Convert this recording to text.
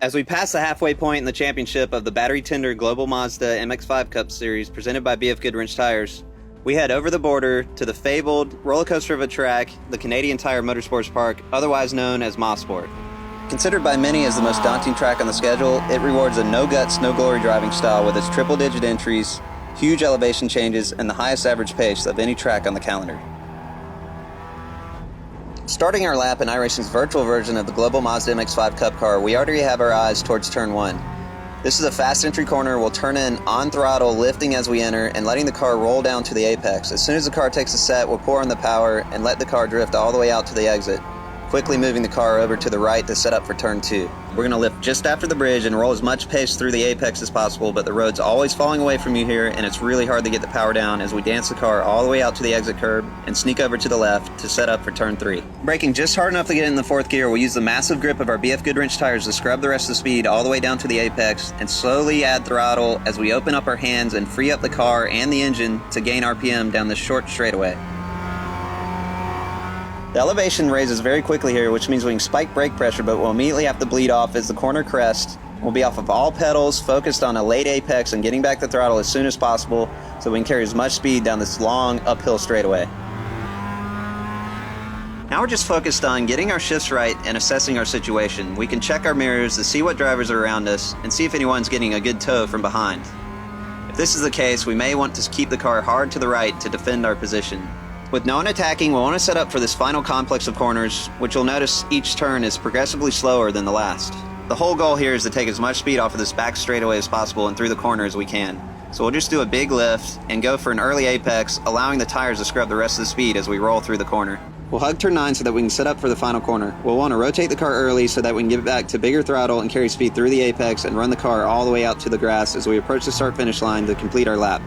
As we pass the halfway point in the championship of the battery tender Global Mazda MX-5 Cup Series presented by BFGoodrich Tires, we head over the border to the fabled roller coaster of a track, the Canadian Tire Motorsport Park, otherwise known as Mosport. Considered by many as the most daunting track on the schedule, it rewards a no-guts, no-glory driving style with its triple-digit entries, huge elevation changes, and the highest average pace of any track on the calendar. Starting our lap in iRacing's virtual version of the Global Mazda MX-5 Cup car, we already have our eyes towards turn 1. This is a fast entry corner. We'll turn in on throttle, lifting as we enter, and letting the car roll down to the apex. As soon as the car takes a set, we'll pour on the power and let the car drift all the way out to the exit, quickly moving the car over to the right to set up for turn 2. We're going to lift just after the bridge and roll as much pace through the apex as possible, but the road's always falling away from you here, and it's really hard to get the power down as we dance the car all the way out to the exit curb and sneak over to the left to set up for turn 3. Braking just hard enough to get in the 4th gear, we'll use the massive grip of our BFGoodrich tires to scrub the rest of the speed all the way down to the apex and slowly add throttle as we open up our hands and free up the car and the engine to gain RPM down this short straightaway. The elevation raises very quickly here, which means we can spike brake pressure, but we'll immediately have to bleed off as the corner crest. We'll be off of all pedals, focused on a late apex and getting back the throttle as soon as possible so we can carry as much speed down this long uphill straightaway. Now we're just focused on getting our shifts right and assessing our situation. We can check our mirrors to see what drivers are around us and see if anyone's getting a good tow from behind. If this is the case, we may want to keep the car hard to the right to defend our position. With no one attacking, we'll want to set up for this final complex of corners, which you'll notice each turn is progressively slower than the last. The whole goal here is to take as much speed off of this back straightaway as possible and through the corner as we can. So we'll just do a big lift and go for an early apex, allowing the tires to scrub the rest of the speed as we roll through the corner. We'll hug turn 9 so that we can set up for the final corner. We'll want to rotate the car early so that we can get back to bigger throttle and carry speed through the apex and run the car all the way out to the grass as we approach the start-finish line to complete our lap.